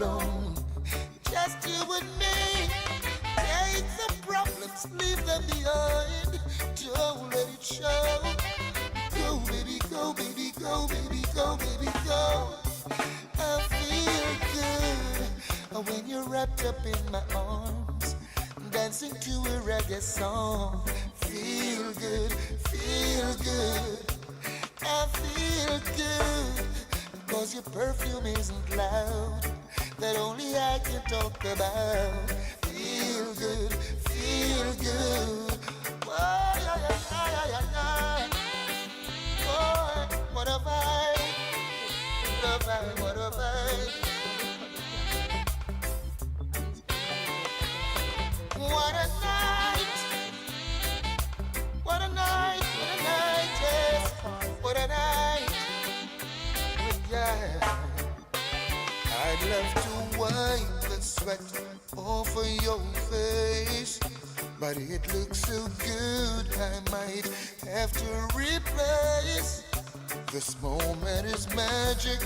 alone. Just you and me. Take the problems, leave them behind. Don't let it show. Go, baby, go, baby, go, baby, go, baby, go. I feel good when you're wrapped up in my arms, dancing to a reggae song. Feel good, feel good. I feel good, cause your perfume isn't loud, that only I can talk about. Feel good, feel good. Oh, yeah, yeah, yeah, yeah, yeah. Oh, what a vibe, what a vibe, what a vibe. What a night, what a night, what a night, yes, what a night. Yeah, I'd love to wipe the sweat off of your face, but it looks so good I might have to replace. This moment is magic,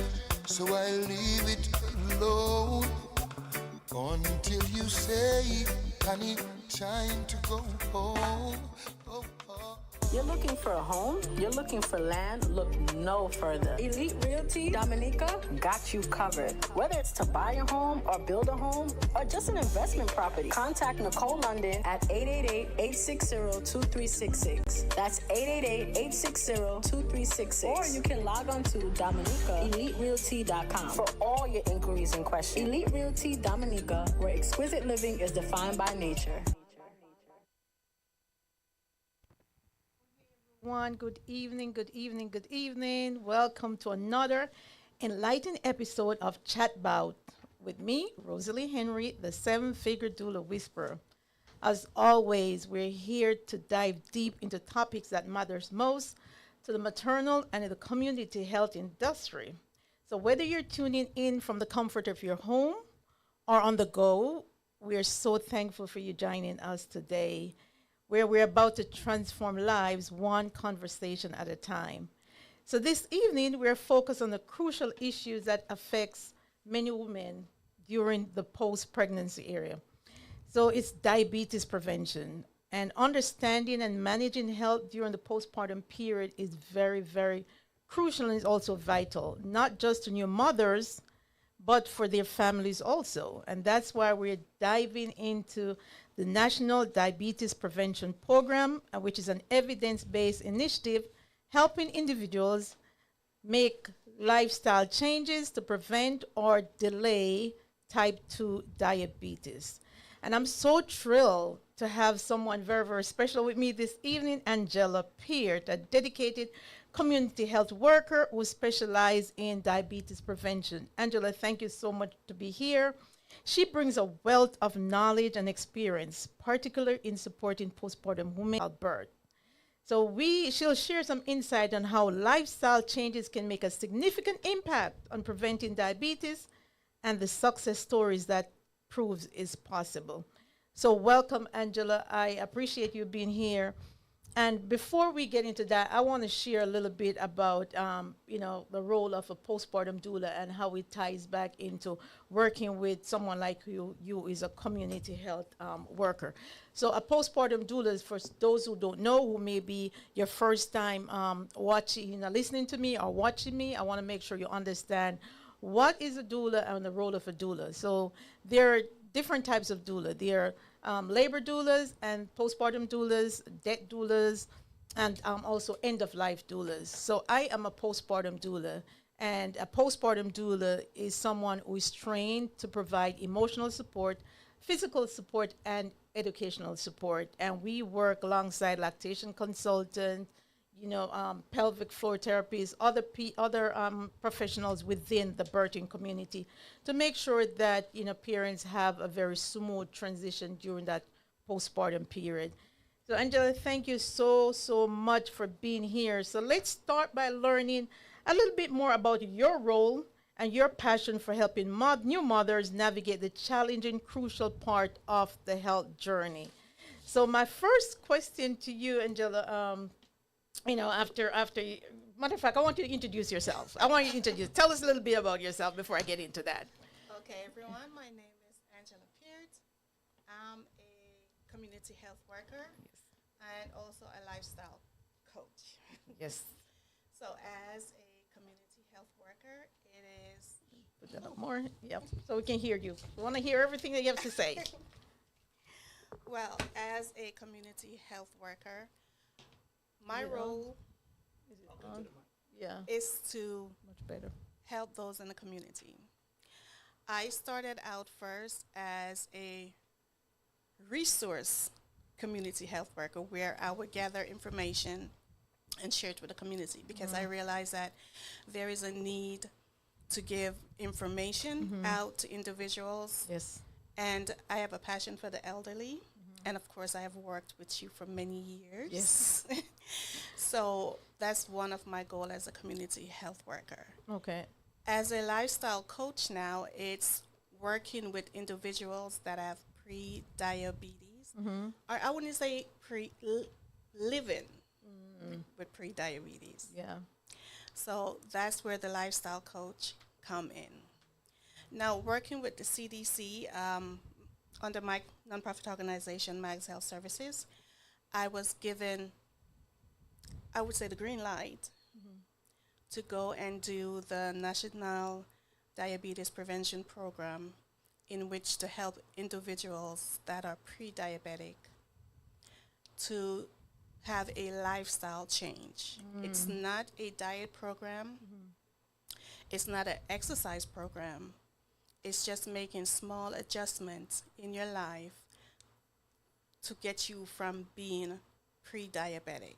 so I leave it alone until you say, honey, time to go home. Oh, oh. You're looking for a home? You're looking for land? Look no further. Elite Realty Dominica got you covered. Whether it's to buy a home or build a home or just an investment property, contact Nicole London at 888-860-2366. That's 888-860-2366. Or you can log on to DominicaEliteRealty.com for all your inquiries and questions. Elite Realty Dominica, where exquisite living is defined by nature. Good evening, good evening, good evening. Welcome to another enlightening episode of Chat Bout with me, Rosalee Henry, the seven-figure doula whisperer. As always, we're here to dive deep into topics that matters most to the maternal and the community health industry. So whether you're tuning in from the comfort of your home or on the go, we're so thankful for you joining us today, where we're about to transform lives one conversation at a time. So this evening, we're focused on the crucial issues that affects many women during the post-pregnancy era. So it's diabetes prevention, and understanding and managing health during the postpartum period is very, very crucial and is also vital, not just to new mothers, but for their families also. And that's why we're diving into the National Diabetes Prevention Program, which is an evidence-based initiative helping individuals make lifestyle changes to prevent or delay type 2 diabetes. And I'm so thrilled to have someone very, very special with me this evening, Angela Peart, a dedicated community health worker who specializes in diabetes prevention. Angela, thank you so much to be here. She brings a wealth of knowledge and experience, particularly in supporting postpartum women at birth. So she'll share some insight on how lifestyle changes can make a significant impact on preventing diabetes and the success stories that proves is possible. So welcome, Angela. I appreciate you being here. And before we get into that, I want to share a little bit about, the role of a postpartum doula and how it ties back into working with someone like you is a community health worker. So a postpartum doula is, for those who don't know, who may be your first time listening to me or watching me, I want to make sure you understand what is a doula and the role of a doula. So there are different types of doula. There are labor doulas and postpartum doulas, death doulas, and also end-of-life doulas. So I am a postpartum doula, and a postpartum doula is someone who is trained to provide emotional support, physical support, and educational support. And we work alongside lactation consultants, pelvic floor therapists, other professionals within the birthing community to make sure that, parents have a very smooth transition during that postpartum period. So Angela, thank you so much for being here. So let's start by learning a little bit more about your role and your passion for helping new mothers navigate the challenging, crucial part of the health journey. So my first question to you, Angela, after matter of fact, I want you to introduce yourself. Tell us a little bit about yourself before I get into that. Okay, everyone, my name is Angela Peart. I'm a community health worker and also a lifestyle coach. Yes. So, as a community health worker, it is Put that up more. Yep. So we can hear you. We want to hear everything that you have to say. well, as a community health worker, my Is it on? role Is it on? Yeah. is to Much better. help those in the community. I started out first as a resource community health worker where I would gather information and share it with the community because I realized that there is a need to give information out to individuals. Yes. And I have a passion for the elderly. And of course, I have worked with you for many years. Yes. So that's one of my goals as a community health worker. Okay. As a lifestyle coach now, it's working with individuals that have pre-diabetes, or I wouldn't say living with pre-diabetes. Yeah. So that's where the lifestyle coach come in. Now, working with the CDC under my nonprofit organization, Mags Health Services, I was given, I would say, the green light to go and do the National Diabetes Prevention Program, in which to help individuals that are pre-diabetic to have a lifestyle change. It's not a diet program. It's not an exercise program. It's just making small adjustments in your life to get you from being pre-diabetic.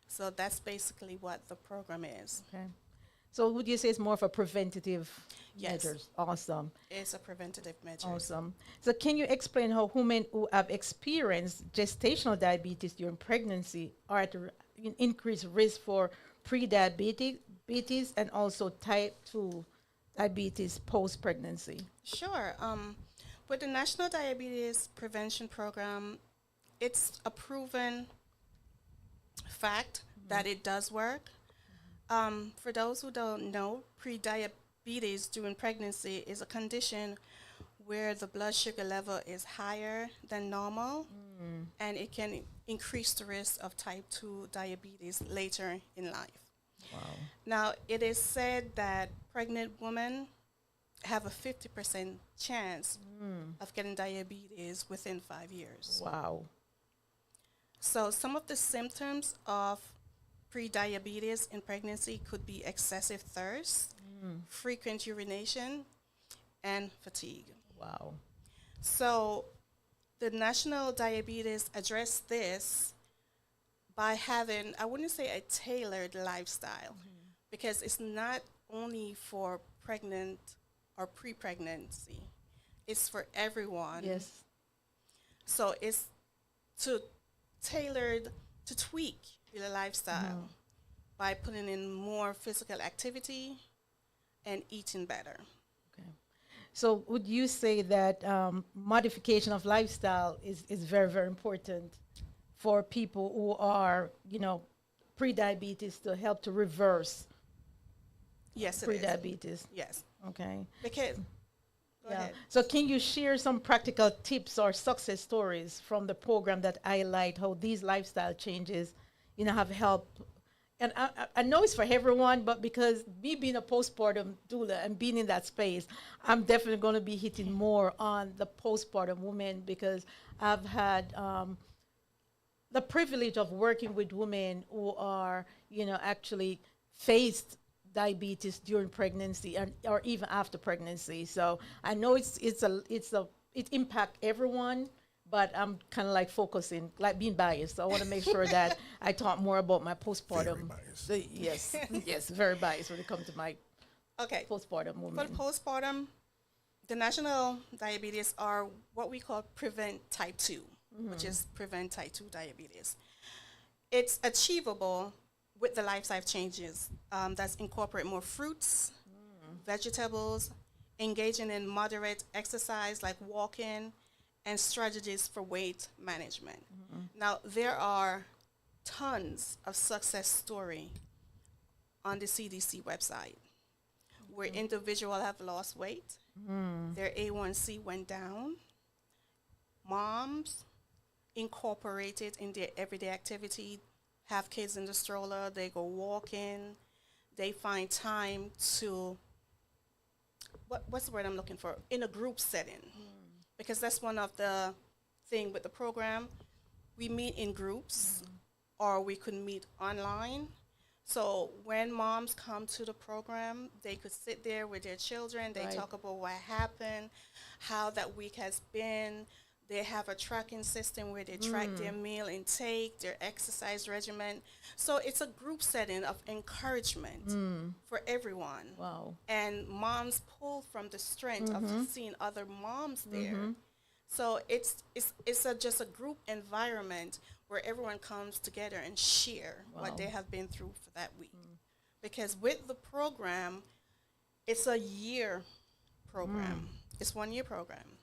So that's basically what the program is. Okay. So would you say it's more of a preventative Yes. measures? Awesome. It's a preventative measure. Awesome. So can you explain how women who have experienced gestational diabetes during pregnancy are at increased risk for pre-diabetes and also type 2 diabetes post-pregnancy? Sure. With the National Diabetes Prevention Program, it's a proven fact that it does work. For those who don't know, pre-diabetes during pregnancy is a condition where the blood sugar level is higher than normal, and it can increase the risk of type 2 diabetes later in life. Wow. Now, it is said that pregnant women have a 50% chance of getting diabetes within 5 years. Wow. So some of the symptoms of pre-diabetes in pregnancy could be excessive thirst, frequent urination, and fatigue. Wow. So the National Diabetes addressed this by having, I wouldn't say a tailored lifestyle, because it's not only for pregnant or pre-pregnancy, it's for everyone. Yes. So it's tailored to tweak your lifestyle by putting in more physical activity and eating better. Okay. So would you say that modification of lifestyle is very, very important for people who are, pre-diabetes to help to reverse Yes, it is. pre-diabetes? Yes. Okay. Because, go ahead. So can you share some practical tips or success stories from the program that highlight how these lifestyle changes, have helped? And I know it's for everyone, but because me being a postpartum doula and being in that space, I'm definitely going to be hitting more on the postpartum women because I've had the privilege of working with women who are, actually faced diabetes during pregnancy or even after pregnancy. So I know it impact everyone, but I'm kind of like focusing, like being biased. So I want to make sure that I talk more about my postpartum. Very biased. Yes, yes, very biased when it comes to my Okay. postpartum For woman. postpartum, the national diabetes are what we call prevent type 2, which is prevent type 2 diabetes. It's achievable with the lifestyle changes that's incorporate more fruits, vegetables, engaging in moderate exercise like walking, and strategies for weight management. Now, there are tons of success story on the CDC website where individuals have lost weight, their A1C went down. Moms incorporate it in their everyday activity, have kids in the stroller, they go walking, they find time to, what's the word I'm looking for? In a group setting. Because that's one of the thing with the program. We meet in groups or we could meet online. So when moms come to the program, they could sit there with their children. They Right. talk about what happened, how that week has been. They have a tracking system where they track their meal intake, their exercise regimen. So it's a group setting of encouragement for everyone. Wow. And moms pull from the strength of seeing other moms there. So it's just a group environment where everyone comes together and share what Wow. they have been through for that week. Because with the program, it's a year program. It's 1 year program.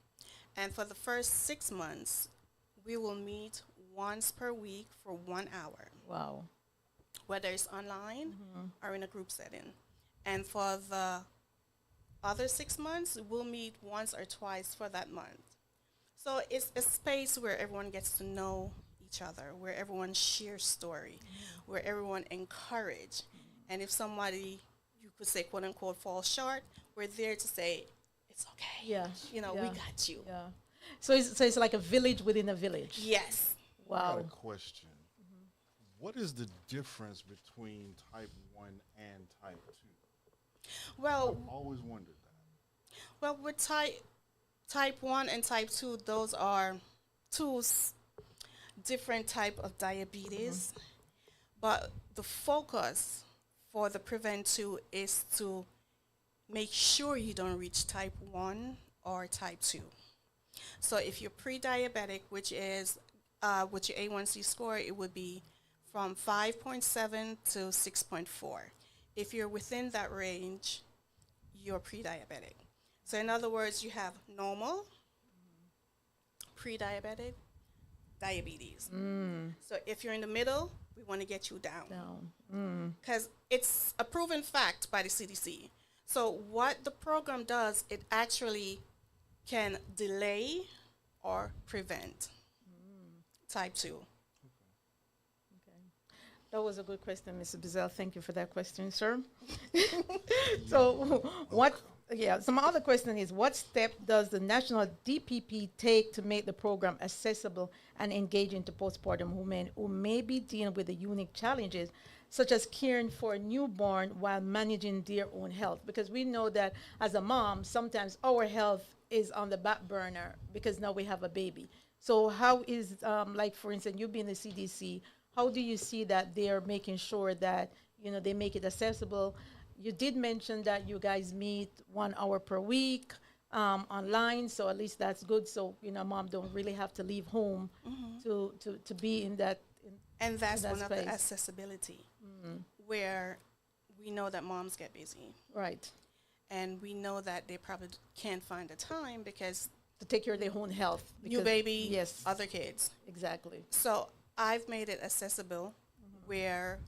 And for the first 6 months, we will meet once per week for 1 hour, Wow. whether it's online or in a group setting. And for the other 6 months, we'll meet once or twice for that month. So it's a space where everyone gets to know each other, where everyone shares story, where everyone encourage. And if somebody, you could say, quote unquote, falls short, we're there to say, it's okay. Yeah. You know, we Yeah. got you. Yeah. So it's like a village within a village. Yes. I got Wow. a question. What is the difference between type 1 and type 2? Well, I've always wondered that. well, with type 1 and type 2, those are two different type of diabetes. But the focus for the Prevent 2 is to make sure you don't reach type 1 or type 2. So if you're pre-diabetic, which is with your A1C score, it would be from 5.7 to 6.4. If you're within that range, you're pre-diabetic. So in other words, you have normal, pre-diabetic, diabetes. So if you're in the middle, we want to get you down. Down. Because it's a proven fact by the CDC. So what the program does, it actually can delay or prevent type 2. That was a good question, Mr. Bizel. Thank you for that question, sir. So, some other question is, what step does the national DPP take to make the program accessible and engaging to postpartum women who may be dealing with the unique challenges, such as caring for a newborn while managing their own health? Because we know that as a mom, sometimes our health is on the back burner because now we have a baby. So how is, like, for instance, you being the CDC, how do you see that they're making sure that, they make it accessible? You did mention that you guys meet 1 hour per week online, so at least that's good. So, mom don't really have to leave home to be in that. And that's that one of the space. accessibility, where we know that moms get busy. Right. And we know that they probably can't find the time because To take care of their own health. new because- baby, Yes, other kids. exactly. So I've made it accessible where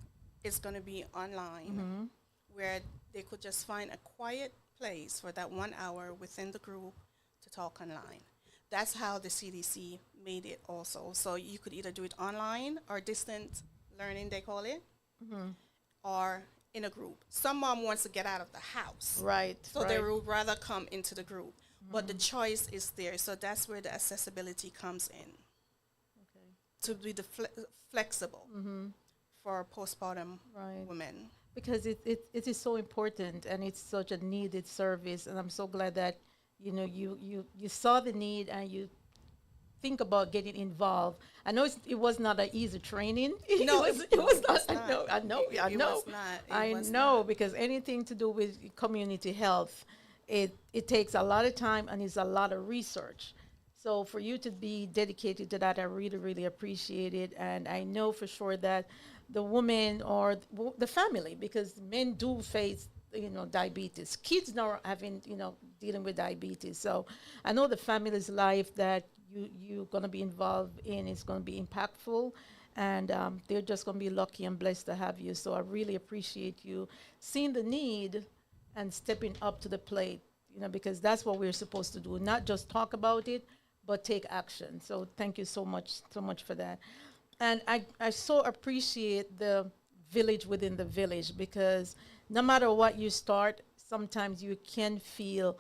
it's going to be online, where they could just find a quiet place for that 1 hour within the group to talk online. That's how the CDC made it also. So you could either do it online or distant learning, they call it, or in a group. Some mom wants to get out of the house. Right. So they would rather come into the group. But the choice is there. So that's where the accessibility comes in. To be the flexible for postpartum Right. women. Because it is so important and it's such a needed service, and I'm so glad that you saw the need and you think about getting involved. I know it was not an easy training. No, it it was was not. not. I know. It was not. It I was know not. because anything to do with community health, it takes a lot of time and it's a lot of research. So for you to be dedicated to that, I really, really appreciate it. And I know for sure that the woman or the family, because men do face, diabetes. Kids now are having, dealing with diabetes. So I know the family's life that you're going to be involved in is going to be impactful. And they're just going to be lucky and blessed to have you. So I really appreciate you seeing the need and stepping up to the plate, because that's what we're supposed to do, not just talk about it, but take action. So thank you so much for that. And I so appreciate the village within the village, because no matter what you start, sometimes you can feel,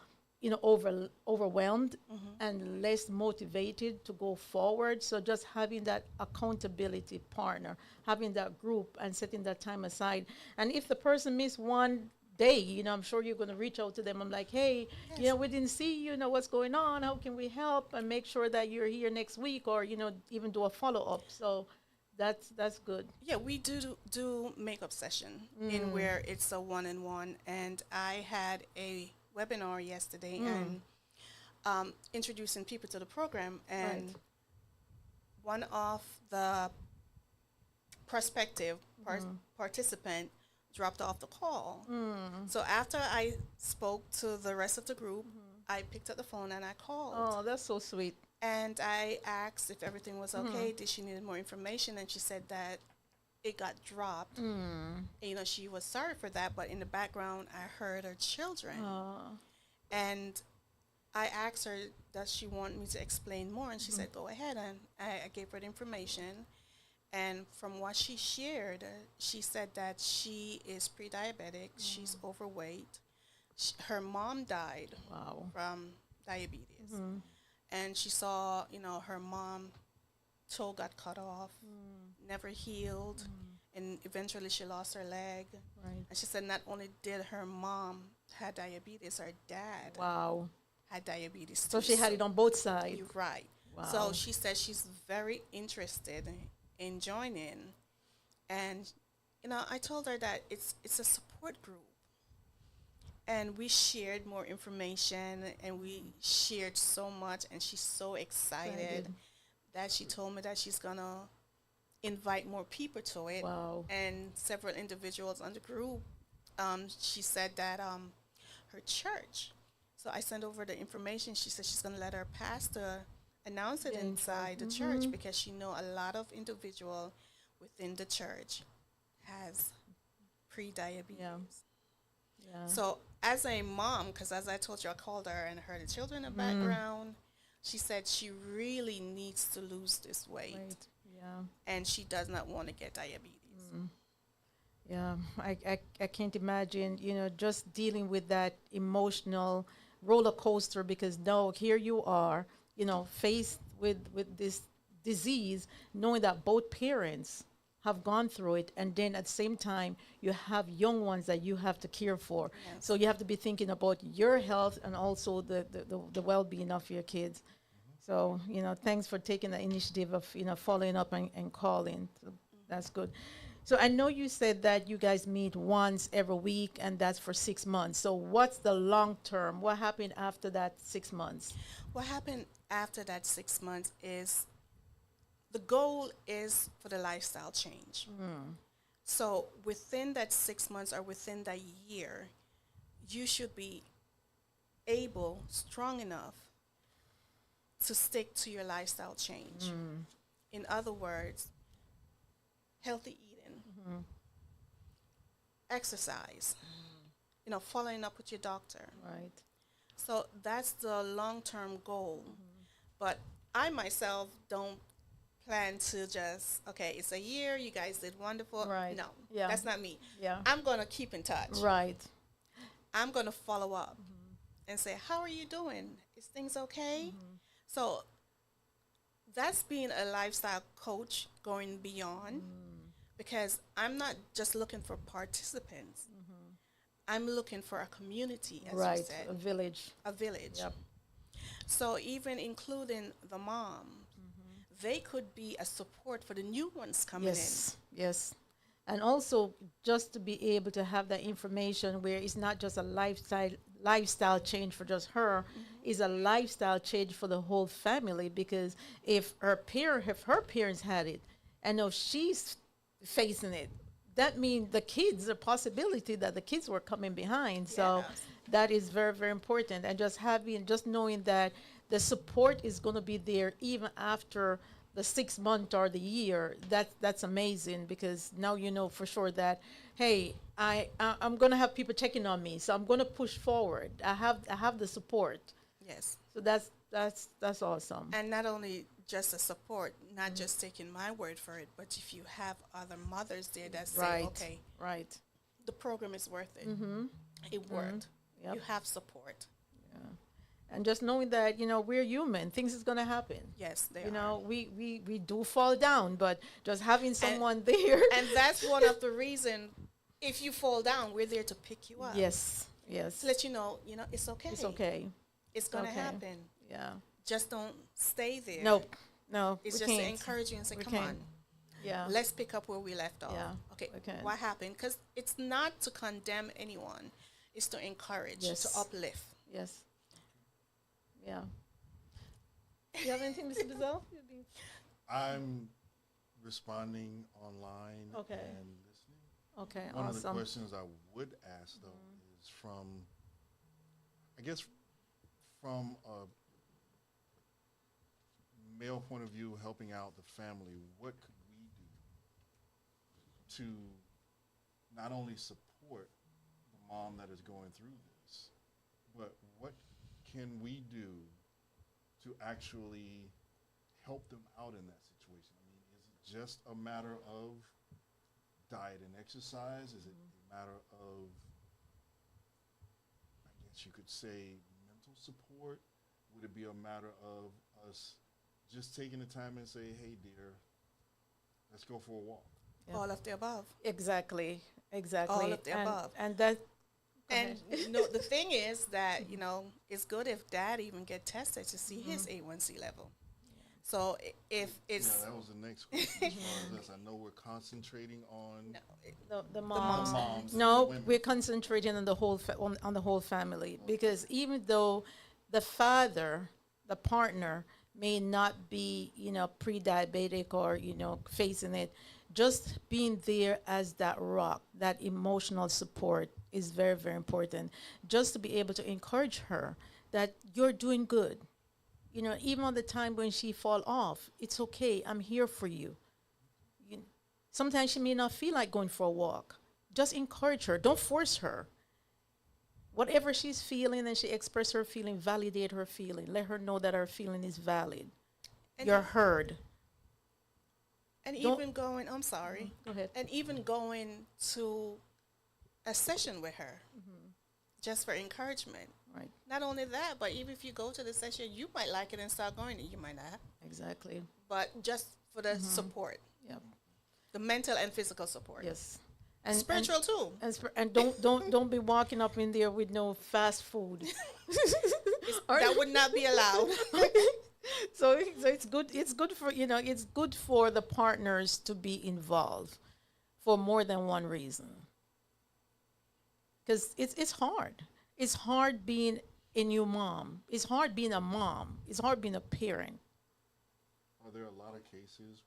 overwhelmed and less motivated to go forward. So just having that accountability partner, having that group and setting that time aside. And if the person miss one day, I'm sure you're going to reach out to them. I'm like, hey, we didn't see you, what's going on? How can we help? And make sure that you're here next week, or, even do a follow-up. So that's good. Yeah, we do makeup session in where it's a one-on-one, and I had a webinar yesterday and introducing people to the program, and Right. one of the prospective participant dropped off the call. So after I spoke to the rest of the group, I picked up the phone and I called. Oh, that's so sweet. And I asked if everything was okay. Did she need more information? And she said that it got dropped. And, she was sorry for that, but in the background, I heard her children. And I asked her, does she want me to explain more? And she said, go ahead. And I gave her the information. And from what she shared, she said that she is pre-diabetic. She's overweight. Her mom died Wow. from diabetes. And she saw, her mom toe got cut off, never healed, and eventually she lost her leg. Right. And she said not only did her mom have diabetes, her dad Wow. had diabetes So too. she had it on both sides. You're right. Wow. So she said she's very interested in joining. And, I told her that it's a support group. And we shared more information, and we shared so much, and she's so excited that she told me that she's going to invite more people to it. Wow. And several individuals on the group, she said that her church, so I sent over the information. She said she's going to let her pastor announce it inside the church, because she know a lot of individual within the church has pre-diabetes. Yeah. So as a mom, because as I told you, I called her and heard the children in the background, she said she really needs to lose this weight. Right. Yeah. And she does not want to get diabetes. Yeah. I can't imagine, just dealing with that emotional roller coaster, because no, here you are, faced with this disease, knowing that both parents have gone through it, and then at the same time you have young ones that you have to care for. Yes. So you have to be thinking about your health and also the well-being of your kids. So thanks for taking the initiative of following up and calling. So that's good. So I know you said that you guys meet once every week, and that's for 6 months. So what's the long term? What happened after that 6 months? What happened after that 6 months is the goal is for the lifestyle change. So within that 6 months or within that year, you should be able, strong enough to stick to your lifestyle change. In other words, healthy eating, exercise, following up with your doctor. Right. So that's the long-term goal. But I myself don't plan to just, okay, it's a year, you guys did wonderful. Right. No, Yeah. that's not me. Yeah. I'm going to keep in touch. Right. I'm going to follow up and say, how are you doing? Is things okay? So that's being a lifestyle coach going beyond, because I'm not just looking for participants. I'm looking for a community, as you Right. said, A village. a village. Yep. So even including the moms, they could be a support for the new ones coming Yes. Yes. And also just to be able to have that information where it's not just a lifestyle change for just her, it's a lifestyle change for the whole family, because if her parents had it, and if she's facing it, that means the kids, the possibility that the kids were coming behind. So Yes. that is very, very important. And just knowing that the support is going to be there even after the 6 month or the year, that's amazing, because now you know for sure that, hey, I'm gonna have people checking on me, so I'm gonna push forward. I have the support. Yes. So that's awesome. And not only just the support, not just taking my word for it, but if you have other mothers there that say, Right. okay, Right. the program is worth it. It worked. Yep. You have support. And just knowing that, we're human, things is gonna happen. Yes, they You are. know, we do fall down, but just having someone there. And that's one of the reason, if you fall down, we're there to pick you up. Yes. Yes. To let you know, it's okay. It's okay. It's going to okay. happen. Yeah. Just don't stay there. Nope. No. It's we just to can't. encourage you and say, We come can't. on, Yeah. let's pick up where we left off. Yeah, Okay, we can. what happened? Because it's not to condemn anyone. It's to encourage, Yes. to uplift. Yes. Yeah. You have anything, Mr. Bizzell? I'm responding online Okay. and listening. Okay. One of the Awesome. questions I would ask, though, is I guess, from a male point of view, helping out the family, what could we do to not only support the mom that is going through this, but what can we do to actually help them out in that situation? I mean, is it just a matter of diet and exercise? Is it a matter of, I guess you could say, mental support? Would it be a matter of us just taking the time and say, hey, dear, let's go for a walk? Yeah. All of the above. Exactly. Exactly. All of the above. And that. Go And ahead. the thing is that, it's good if dad even get tested to see his A1C level. So if it's Yeah, that was the next question. As far as this, I know we're concentrating on the moms. moms. No, the women. we're concentrating on the whole on the whole family, because even though the father, the partner, may not be pre-diabetic or facing it, just being there as that rock, that emotional support is very, very important. Just to be able to encourage her that you're doing good. Even on the time when she fall off, it's okay. I'm here for you. Sometimes she may not feel like going for a walk. Just encourage her. Don't force her. Whatever she's feeling and she express her feeling, validate her feeling. Let her know that her feeling is valid. And You're heard. and don't- even going, I'm sorry, Go ahead. and even going to a session with her, just for encouragement. Right. Not only that, but even if you go to the session, you might like it and start going, and you might not. Exactly. But just for the support, Yep. the mental and physical support. Yes. Spiritual too. And don't be walking up in there with no fast food. That would not be allowed. So it's good. It's good for It's good for the partners to be involved for more than one reason. Because it's hard. It's hard being a new mom. It's hard being a mom. It's hard being a parent. Are there a lot of cases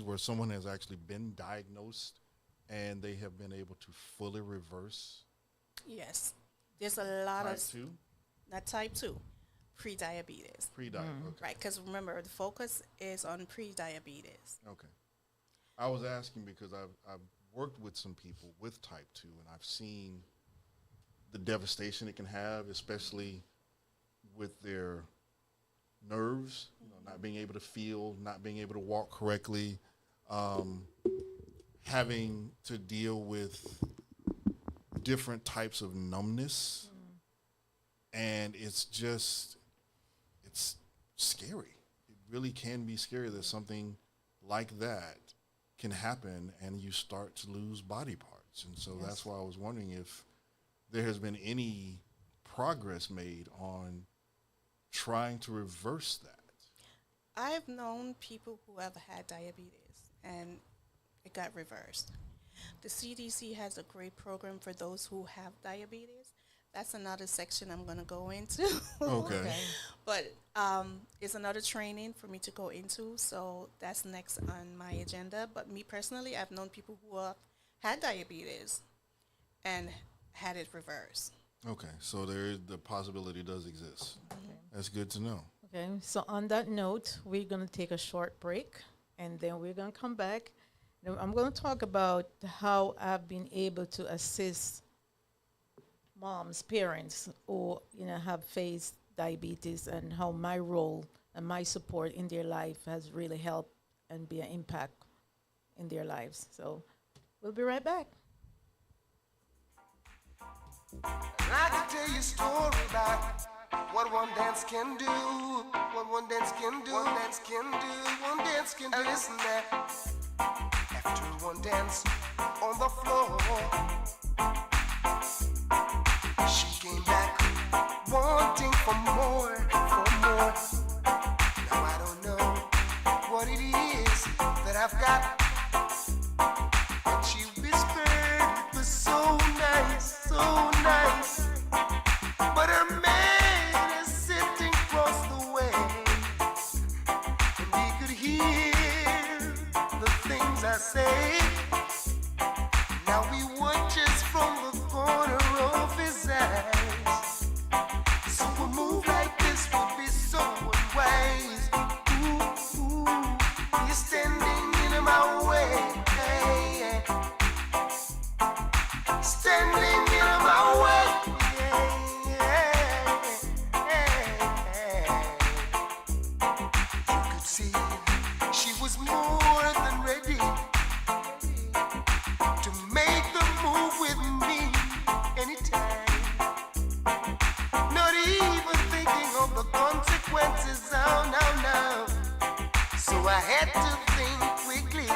where someone has actually been diagnosed and they have been able to fully reverse Yes. There's a lot type of, 2? not type 2, pre-diabetes. Pre-diabetes. Okay. Right, because remember, the focus is on pre-diabetes. Okay. I was asking because I've worked with some people with type 2, and I've seen the devastation it can have, especially with their nerves, not being able to feel, not being able to walk correctly, having to deal with different types of numbness. And it's scary. It really can be scary that something like that can happen and you start to lose body parts. And so that's why I was wondering if there has been any progress made on trying to reverse that. I've known people who have had diabetes and it got reversed. The CDC has a great program for those who have diabetes. That's another section I'm going to go into. Okay. But it's another training for me to go into, so that's next on my agenda. But me personally, I've known people who have had diabetes and had it reversed. Okay, so there the possibility does exist. That's good to know. Okay, so on that note, we're going to take a short break and then we're going to come back. Now, I'm going to talk about how I've been able to assist moms, parents who have faced diabetes, and how my role and my support in their life has really helped and be an impact in their lives. So we'll be right back. I can tell you a story about what one dance can do. What one dance can do. One dance can do. One dance can do. And listen there. After one dance on the floor, she came back wanting for more, for more. Now I don't know what it is that I've got. But she whispered it was so nice, so nice. But her man is sitting across the way, and he could hear the things I say. Now he watches from the corner of his eyes. So a move like this would be so unwise. Ooh, ooh, you're standing in my way. Hey, standing in my way. You could see she was more than ready to make the move with me anytime. Not even thinking of the consequences, oh no, no. So I had to think quickly.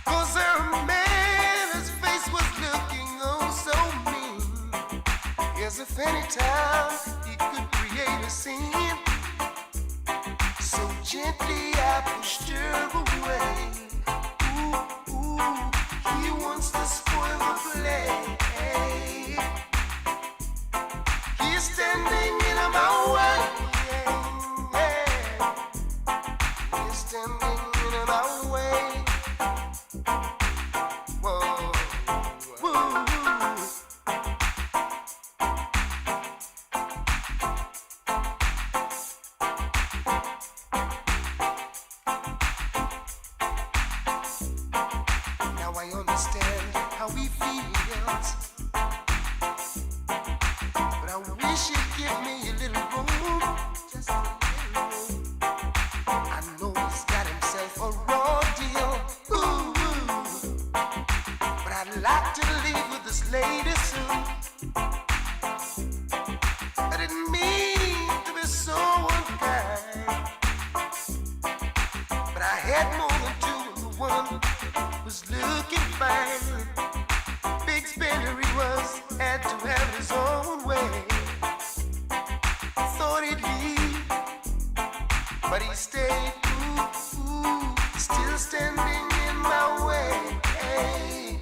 Cause her man, his face was looking oh so mean. As if anytime he could create a scene. So gently I pushed her away. Ooh, ooh, he wants to spoil the play. He's standing in my way. He's standing in my way. Whoa, whoa. Now I understand how he feels, but I wish he'd give me a little room, just a little room. I know he's got himself a raw deal, ooh, but I'd like to leave with this lady soon. I didn't mean to be so unkind, but I had more than two, and the one was looking fine. Big spender he was, had to have his own way. Thought he'd leave, but he stayed. Ooh, ooh, still standing in my way. Hey,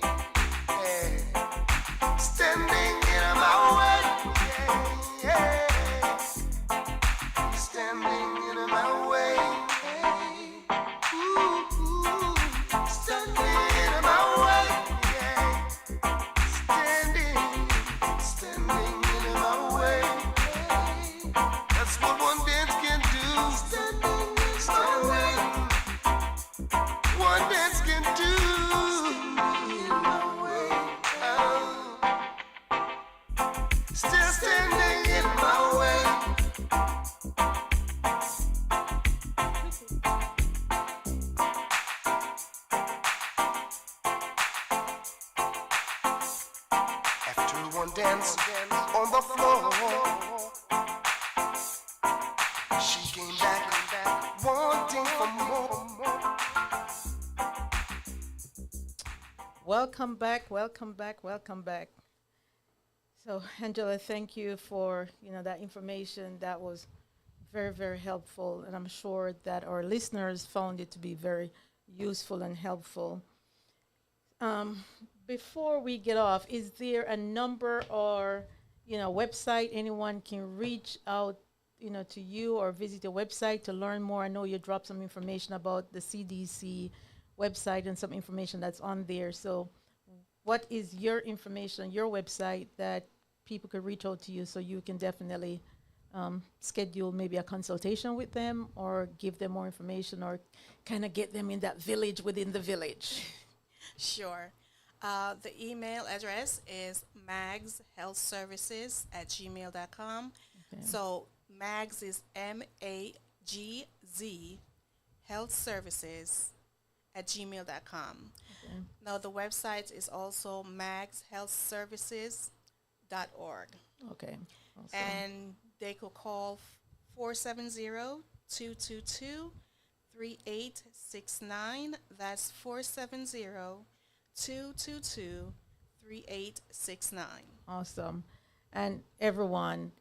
hey, standing in my way. Hey, hey, standing in my way. Hey, ooh, ooh, standing in my way. Yeah, standing in my way. Hey, that's what one dance can do. Standing in my way. One dance can do. In my way. Oh, still standing in my way. After one dance on the floor, she came back wanting for more. Welcome back, welcome back, welcome back. So, Angela, thank you for that information. That was very, very helpful, and I'm sure that our listeners found it to be very useful and helpful. Before we get off, is there a number or website anyone can reach out to you or visit your website to learn more? I know you dropped some information about the CDC website and some information that's on there. So what is your information, your website that people could reach out to you so you can definitely schedule maybe a consultation with them or give them more information or kind of get them in that village within the village? Sure. The email address is magshealthservices@gmail.com. Okay. So Mags is MAGZ Health Services at gmail.com. Okay. Now the website is also magshealthservices.org. Okay. Awesome. And they could call 470-222-3869. That's 470-222-3869. Awesome. And everyone,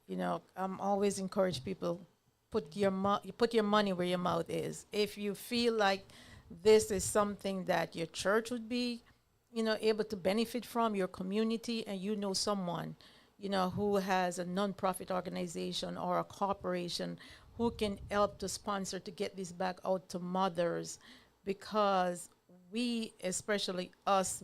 I'm always encourage people, put your money where your mouth is. If you feel like this is something that your church would be, able to benefit from, your community, and someone, who has a nonprofit organization or a corporation who can help to sponsor to get this back out to mothers, because we, especially us,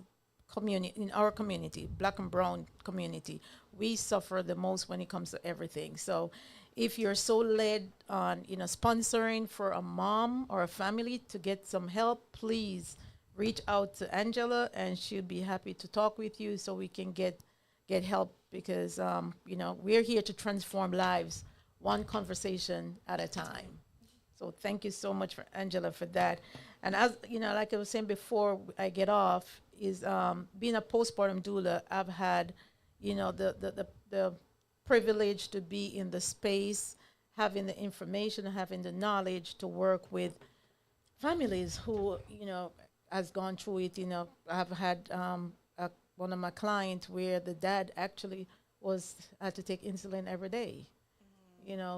in our community, Black and brown community, we suffer the most when it comes to everything. So if you're so led on sponsoring for a mom or a family to get some help, please reach out to Angela and she'll be happy to talk with you so we can get help, because we're here to transform lives one conversation at a time. So thank you so much for Angela for that. And as like I was saying before I get off, is being a postpartum doula, I've had the privilege to be in the space, having the information, having the knowledge to work with families who has gone through it. I've had one of my clients where the dad actually had to take insulin every day.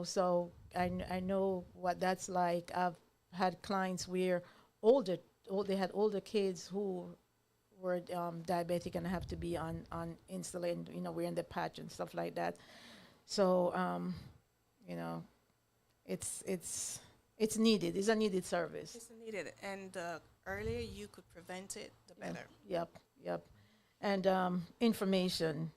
So I know what that's like. I've had clients where they had older kids who were diabetic and have to be on insulin, wearing the patch and stuff like that. So, it's needed. It's a needed service. It's needed, and the earlier you could prevent it, the better. Yep. And information,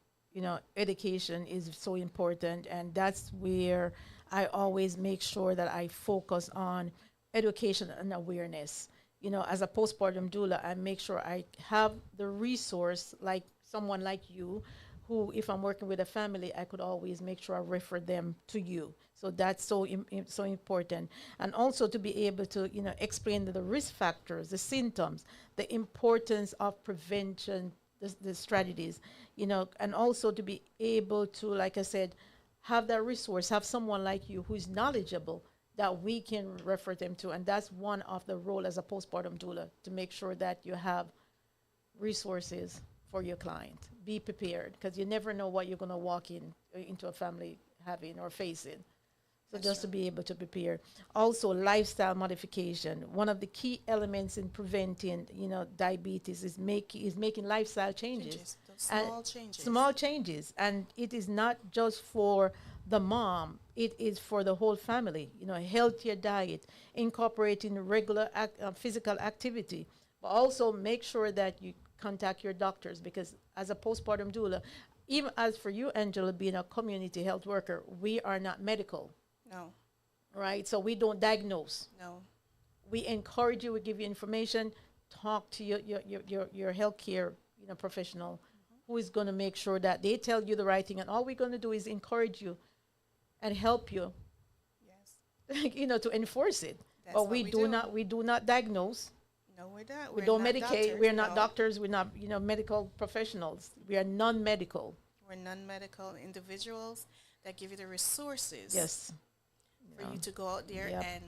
education is so important, and that's where I always make sure that I focus on education and awareness. As a postpartum doula, I make sure I have the resource, like someone like you, who, if I'm working with a family, I could always make sure I refer them to you. So that's so important. And also to be able to, explain the risk factors, the symptoms, the importance of prevention, the strategies, and also to be able to, like I said, have that resource, have someone like you who's knowledgeable that we can refer them to. And that's one of the role as a postpartum doula, to make sure that you have resources for your client. Be prepared, because you never know what you're going to walk into a family having or facing. So just to be able to prepare. Also, lifestyle modification. One of the key elements in preventing, diabetes is making lifestyle changes. Small changes. And it is not just for the mom, it is for the whole family. Healthier diet, incorporating regular physical activity, but also make sure that you contact your doctors, because as a postpartum doula, even as for you, Angela, being a community health worker, we are not medical. No. Right? So we don't diagnose. No. We encourage you, we give you information, talk to your healthcare professional, who is going to make sure that they tell you the right thing. And all we're going to do is encourage you and help you, yes, to enforce it. That's but what we do not diagnose. No, we're not. We don't not medicate. doctors, We're not no. doctors. We're not, medical professionals. We are non-medical. We're non-medical individuals that give you the resources Yes. for you to go out there Yep. and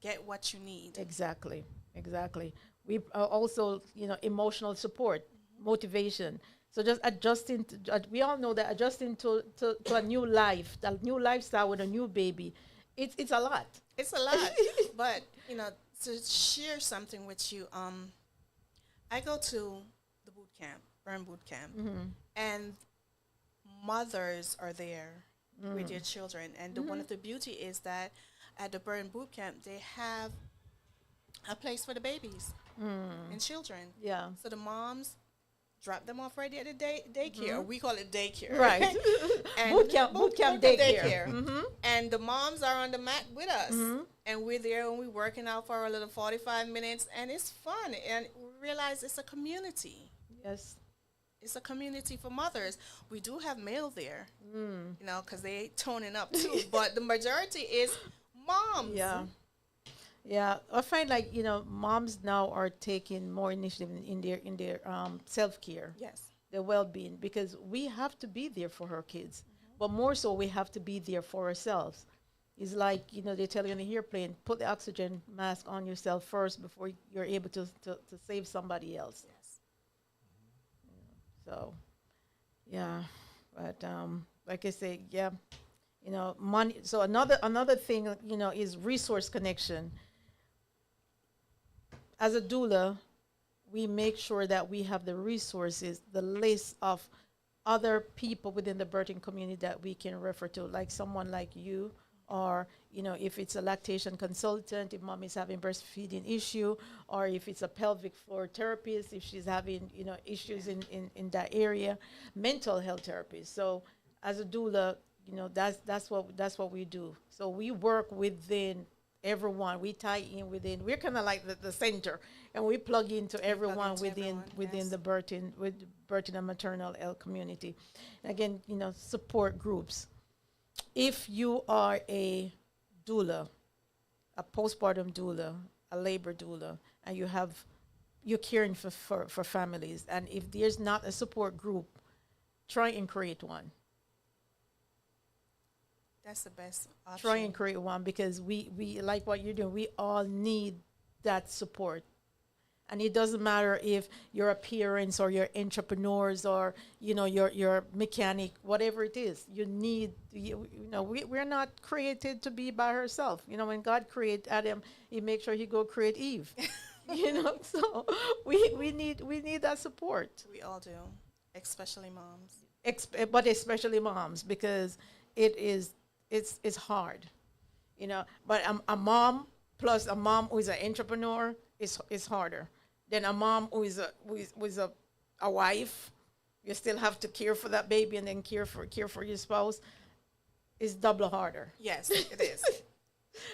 get what you need. Exactly. We also, emotional support, motivation. So just adjusting. We all know that adjusting to a new life, a new lifestyle with a new baby, it's a lot. It's a lot, but to share something with you, I go to the boot camp, burn boot camp, and mothers are there with their children. And one of the beauty is that at the burn boot camp, they have a place for the babies and children. Yeah. So the moms drop them off right at the daycare. We call it daycare. Right. And boot camp daycare. And the moms are on the mat with us. And we're there and we're working out for a little 45 minutes. And it's fun. And we realize it's a community. Yes. It's a community for mothers. We do have male there, you know, because they toning up too. But the majority is moms. Yeah. Yeah, I find like, you know, moms now are taking more initiative in their self-care, Yes. their well-being, because we have to be there for our kids, but more so we have to be there for ourselves. It's like, you know, they tell you in the airplane, put the oxygen mask on yourself first before you're able to save somebody else. Yes. So, yeah, but like I say, yeah, you know, money. So another thing, you know, is resource connection. As a doula, we make sure that we have the resources, the list of other people within the birthing community that we can refer to, like someone like you, or, you know, if it's a lactation consultant, if mom is having breastfeeding issue, or if it's a pelvic floor therapist, if she's having, you know, issues in that area, mental health therapist. So as a doula, you know, that's what we do. So we work within everyone. We tie in within. We're kind of like the center, and we plug into everyone within yes. the birthing and maternal health community. And again, you know, support groups. If you are a doula, a postpartum doula, a labor doula, and you're caring for families, and if there's not a support group, try and create one. That's the best option. Try and create one, because we like what you're doing. We all need that support. And it doesn't matter if you're a parents or you're entrepreneurs or, you know, you're mechanic, whatever it is. You need, you know, we're not created to be by herself. You know, when God created Adam, he made sure he go create Eve. You know, so we need that support. We all do, especially moms. But especially moms, because it's hard, you know. But a mom plus a mom who is an entrepreneur is harder than a mom who is a wife. You still have to care for that baby and then care for your spouse. It's double harder. Yes, it is.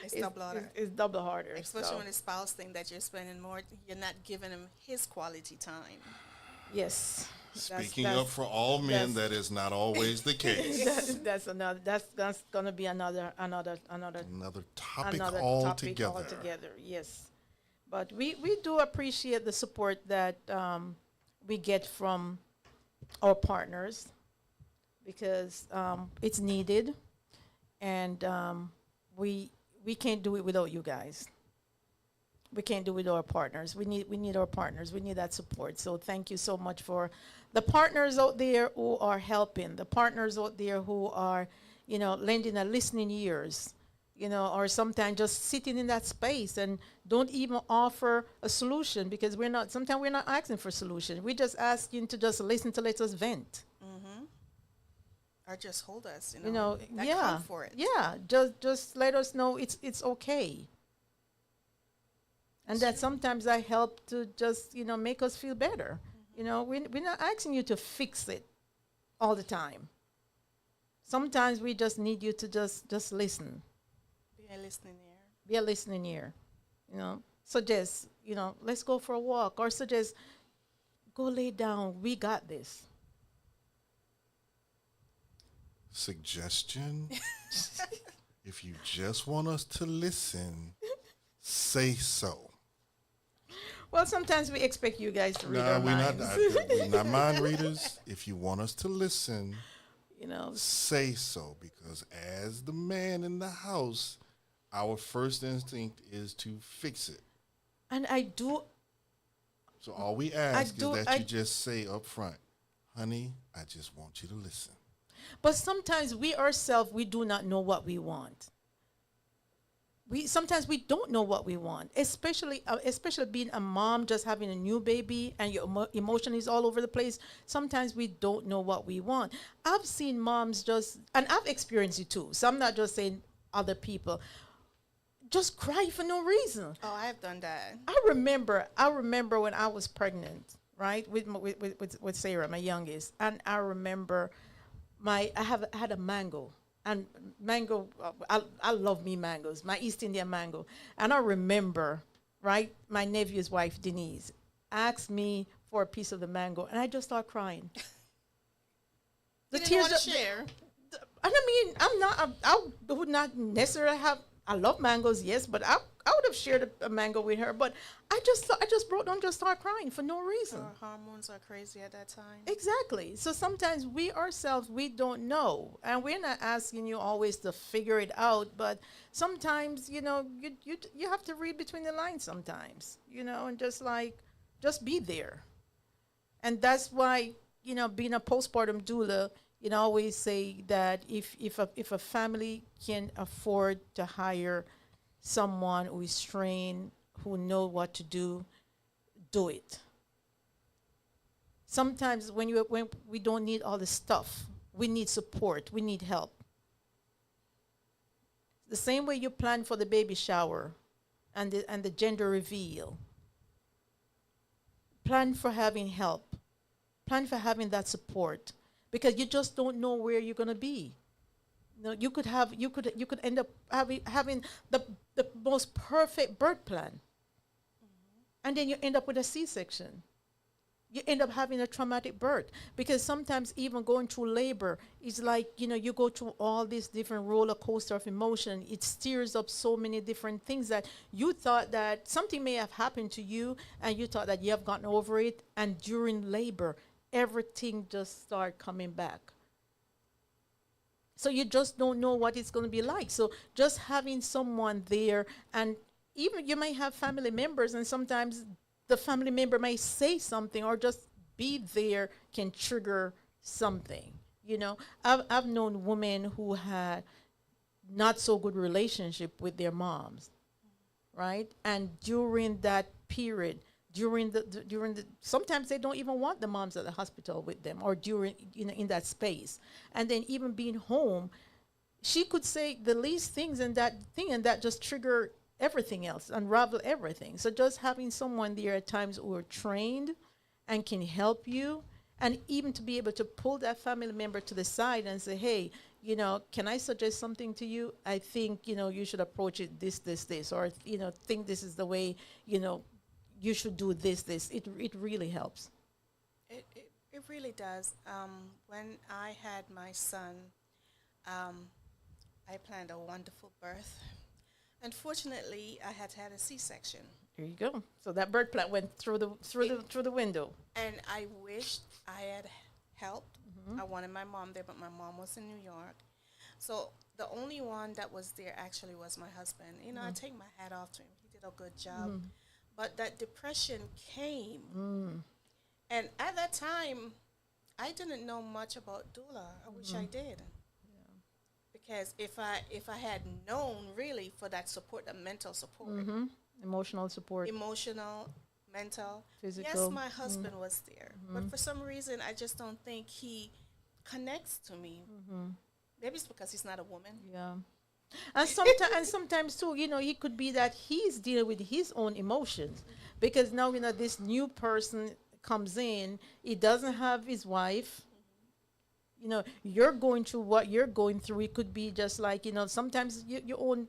It's double harder. It's double harder. Especially when the spouse think that you're spending more, you're not giving him his quality time. Yes. Speaking up for all men, that is not always the case. That's going to be another topic altogether. Yes, but we do appreciate the support that we get from our partners, because it's needed, and we can't do it without you guys. We can't do it with our partners. We need our partners. We need that support. So thank you so much for the partners out there who are helping, the partners out there who are, you know, lending a listening ears, you know, or sometimes just sitting in that space and don't even offer a solution, because sometimes we're not asking for solution. We just ask you to just listen, to let us vent. Mm-hmm. Or just hold us, You know, that yeah, comfort. yeah. Just let us know it's okay. And that sometimes I help to just, you know, make us feel better. You know, we're not asking you to fix it all the time. Sometimes we just need you to just listen. Be a listening ear. Be a listening ear. You know, suggest, you know, let's go for a walk, or suggest, go lay down. We got this. Suggestion. If you just want us to listen, say so. Well, sometimes we expect you guys to read our minds. We're not mind readers. If you want us to listen, you know, say so, because as the man in the house, our first instinct is to fix it. And I do. So all we ask is that you just say up front, honey, I just want you to listen. But sometimes we ourselves, we do not know what we want. Sometimes we don't know what we want, especially being a mom, just having a new baby, and your emotion is all over the place. Sometimes we don't know what we want. I've seen moms and I've experienced it too. So I'm not just saying other people, just cry for no reason. Oh, I have done that. I remember when I was pregnant right? With Sarah, my youngest, and I remember I had a mango, and mango. I love me mangoes, my East Indian mango, and I remember, right, my nephew's wife Denise asked me for a piece of the mango, and I just started crying. You The didn't tears. want to share. And I mean, I would not necessarily have. I love mangoes, yes, but I would have shared a mango with her. But I just broke down, just start crying for no reason. Our hormones are crazy at that time. Exactly. So sometimes we ourselves we don't know, and we're not asking you always to figure it out. But sometimes you have to read between the lines sometimes, and just be there. And that's why being a postpartum doula, I always say that if a family can afford to hire someone who is trained, who know what to do it. Sometimes when we don't need all the stuff, we need support, we need help. The same way you plan for the baby shower and the gender reveal, plan for having help, plan for having that support, because you just don't know where you're going to be. You could end up having the most perfect birth plan, and then you end up with a C-section. You end up having a traumatic birth, because sometimes even going through labor is like, you go through all these different roller coaster of emotion. It stirs up so many different things that you thought that something may have happened to you, and you thought that you have gotten over it, and during labor everything just start coming back. So you just don't know what it's going to be like. So just having someone there, and even you may have family members, and sometimes the family member may say something or just be there can trigger something. I've known women who had not so good relationship with their moms, right? And during that period, during the sometimes they don't even want the moms at the hospital with them, or during in that space. And then even being home, she could say the least things and that just trigger everything else, unravel everything. So just having someone there at times who are trained and can help you, and even to be able to pull that family member to the side and say, hey, can I suggest something to you? I think you should approach it this, or think this is the way you should do this. It really helps. It really does. When I had my son, I planned a wonderful birth. Unfortunately, I had a C-section, There you go. So that bird plant went through the window. and I wished I had helped. I wanted my mom there, but my mom was in New York. So the only one that was there actually was my husband. I take my hat off to him. He did a good job. But that depression came. And at that time, I didn't know much about doula. I wish I did. Because if I had known really for that support, the mental support, Emotional support. emotional, mental, Physical. yes, my husband was there. But for some reason, I just don't think he connects to me. Maybe it's because he's not a woman. Yeah. And sometimes too, he could be that he's dealing with his own emotions, because now this new person comes in. He doesn't have his wife. You're going through what you're going through. It could be just like sometimes your own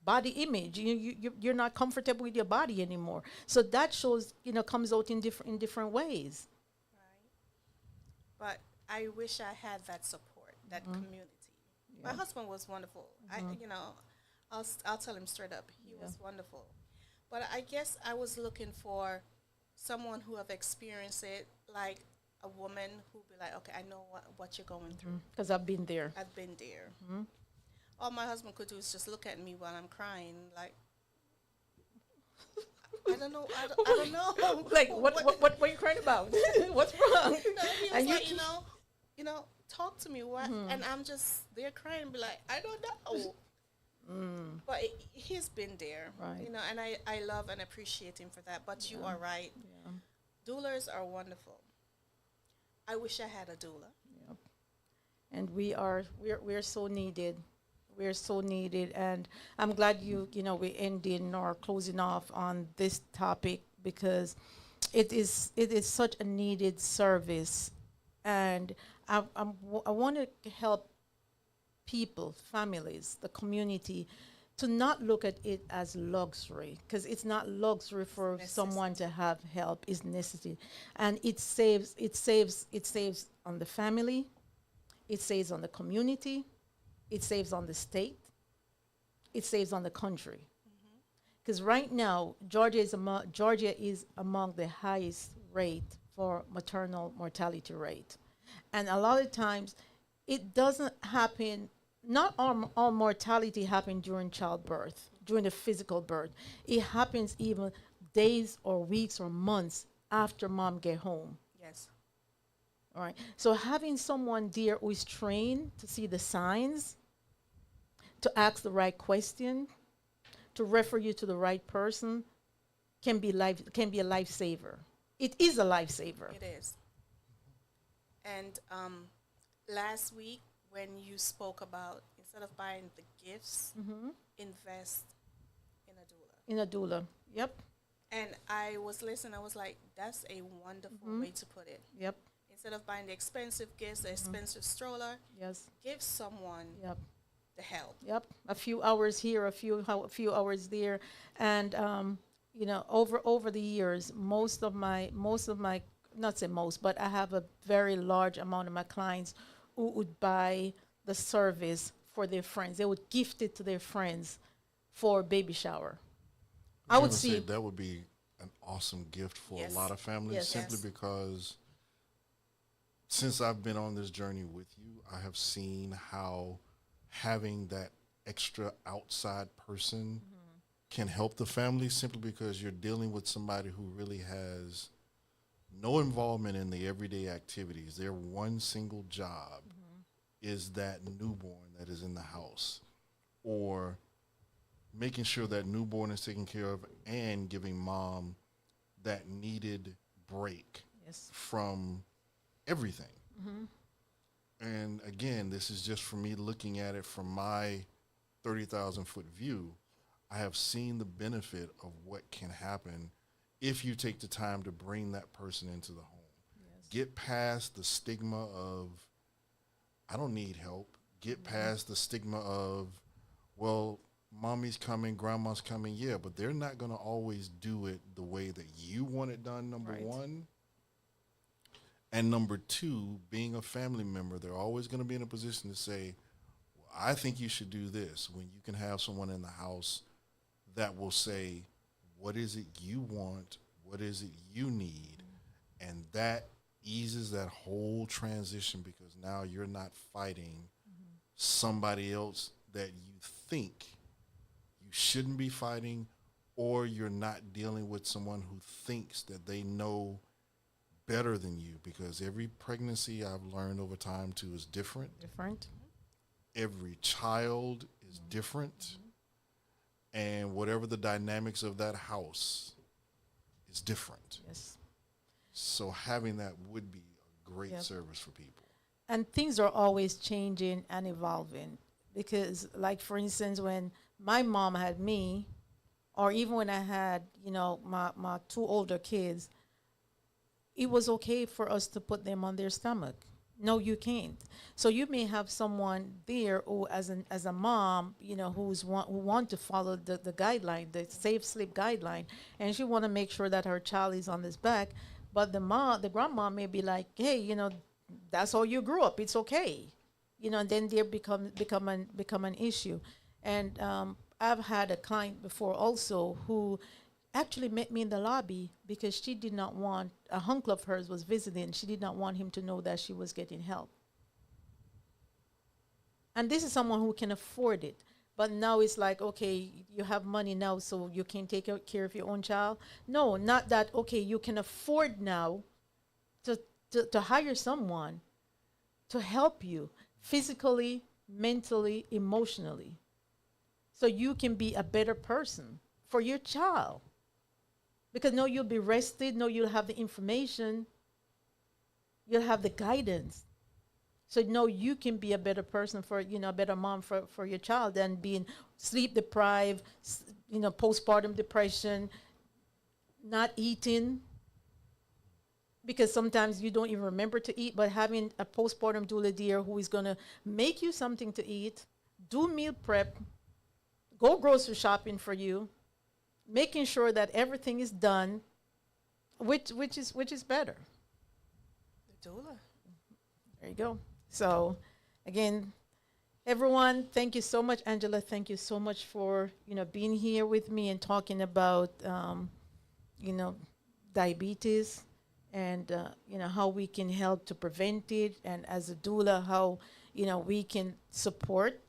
body image. You're not comfortable with your body anymore. So that shows comes out in different ways. Right. But I wish I had that support, that community. My husband was wonderful. I'll tell him straight up. He was wonderful. But I guess I was looking for someone who have experienced it, like a woman who be like, okay, I know what you're going through. Because I've been there. I've been there. All my husband could do is just look at me while I'm crying, like, I don't know. I don't know. Like what are you crying about? What's wrong? He was And like, talk to me. What? And I'm just there crying, and be like, I don't know. But he's been there, Right. And I love and appreciate him for that. But you are right. Yeah. Doulas are wonderful. I wish I had a doula. Yep. And we're so needed. We're so needed, and I'm glad we ending or closing off on this topic, because it is such a needed service, and I want to help people, families, the community, to not look at it as luxury, because it's not luxury for someone to have help. It's necessity, and it saves on the family, it saves on the community, it saves on the state, it saves on the country. Because right now, Georgia is among the highest rate for maternal mortality rate, and a lot of times it doesn't happen. Not all mortality happen during childbirth, during the physical birth. It happens even days or weeks or months after mom get home. Yes. All right. So having someone there who is trained to see the signs, to ask the right question, to refer you to the right person, can be a lifesaver. It is a lifesaver. It is. And last week, when you spoke about instead of buying the gifts, invest in a doula. In a doula. Yep. And I was listening, I was like, that's a wonderful way to put it. Yep. Instead of buying the expensive gifts, the expensive stroller, Yes. give someone Yep. the help. Yep, a few hours here, a few hours there, and over the years, most of my, not say most, but I have a very large amount of my clients who would buy the service for their friends. They would gift it to their friends for baby shower. I would say see that would be an awesome gift for Yes. a lot of families, Yes. simply Yes. because since I've been on this journey with you, I have seen how having that extra outside person can help the family, simply because you're dealing with somebody who really has no involvement in the everyday activities. Their one single job is that newborn that is in the house, or making sure that newborn is taken care of and giving mom that needed break yes, from everything. And again, this is just for me looking at it from my 30,000 foot view. I have seen the benefit of what can happen if you take the time to bring that person into the home. yes, Get past the stigma of, I don't need help. Get past the stigma of, well, mommy's coming, grandma's coming, yeah, but they're not going to always do it the way that you want it done, number Right. one. And number two, being a family member, they're always going to be in a position to say, well, I think you should do this, when you can have someone in the house that will say, what is it you want? What is it you need? And that eases that whole transition, because now you're not fighting somebody else that you think you shouldn't be fighting, or you're not dealing with someone who thinks that they know better than you, because every pregnancy, I've learned over time too, is different. different. Every child is different. And whatever the dynamics of that house is different. Yes. So having that would be a great Yep. service for people. And things are always changing and evolving, because, like, for instance, when my mom had me, or even when I had, my two older kids, it was okay for us to put them on their stomach. No, you can't. So you may have someone there who, as a mom, who want to follow the guideline, the safe sleep guideline, and she want to make sure that her child is on his back. But the grandma may be like, hey, that's how you grew up. It's okay, and then there become an issue. And I've had a client before also who actually met me in the lobby because she did not want, a uncle of hers was visiting. She did not want him to know that she was getting help. And this is someone who can afford it. But now it's like, okay, you have money now, so you can take care of your own child. No, not that, okay, you can afford now to hire someone to help you physically, mentally, emotionally, so you can be a better person for your child. Because no, you'll be rested, no, you'll have the information, you'll have the guidance. So no, you can be a better person for, a better mom for your child than being sleep deprived, postpartum depression, not eating, because sometimes you don't even remember to eat, but having a postpartum doula dear who is going to make you something to eat, do meal prep, go grocery shopping for you, making sure that everything is done, which is better. The doula. There you go. So again, everyone, thank you so much. Angela, thank you so much for, being here with me and talking about, diabetes and, how we can help to prevent it. And as a doula, how, we can support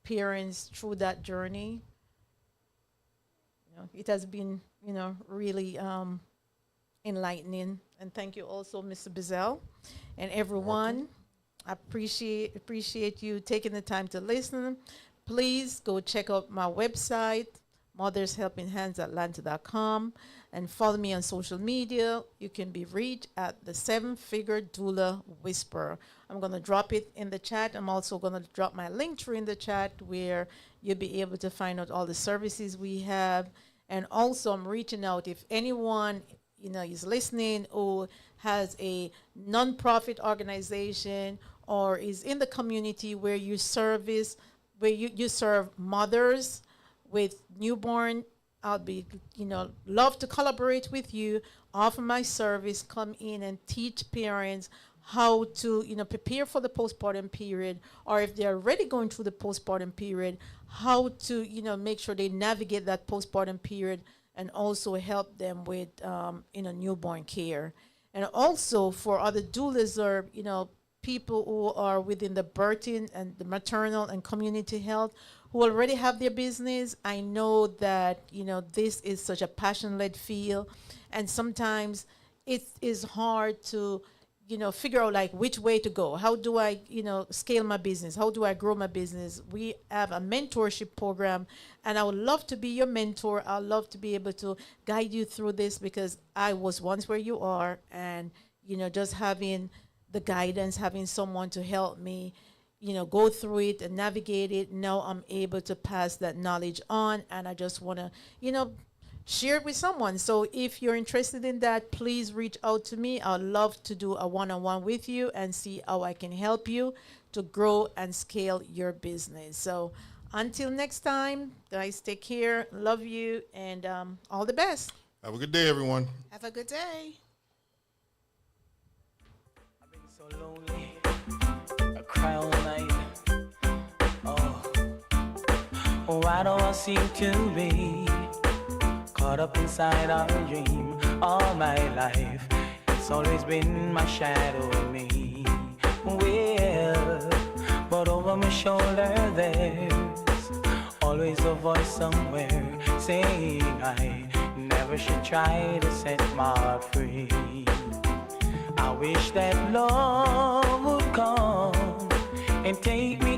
parents through that journey. It has been, really enlightening. And thank you also, Mr. Bizel, and everyone. I appreciate you taking the time to listen. Please go check out my website, mothershelpinghandsatlanta.com, and follow me on social media. You can be reached at the 7-Figure Doula Whisperer. I'm going to drop it in the chat. I'm also going to drop my link tree in the chat where you'll be able to find out all the services we have. And also, I'm reaching out if anyone is listening or has a nonprofit organization or is in the community where you serve mothers with newborn. I'll be, love to collaborate with you, offer my service, come in and teach parents how to, prepare for the postpartum period, or if they're already going through the postpartum period, how to, make sure they navigate that postpartum period, and also help them with, newborn care. And also for other doulas or, people who are within the birthing and the maternal and community health who already have their business. I know that, this is such a passion-led field, and sometimes it is hard to, figure out like which way to go. How do I, scale my business? How do I grow my business? We have a mentorship program, and I would love to be your mentor. I'd love to be able to guide you through this, because I was once where you are, and, just having the guidance, having someone to help me, go through it and navigate it. Now I'm able to pass that knowledge on, and I just want to, share it with someone. So if you're interested in that, please reach out to me. I'd love to do a one-on-one with you and see how I can help you to grow and scale your business. So until next time, guys, take care. Love you, and all the best. Have a good day, everyone. Have a good day. I've been so lonely, I cry all night. Oh, why do I seem to be caught up inside of a dream all my life? It's always been my shadow in me. Well, but over my shoulder there's always a voice somewhere saying I never should try to set my heart free. I wish that love would come and take me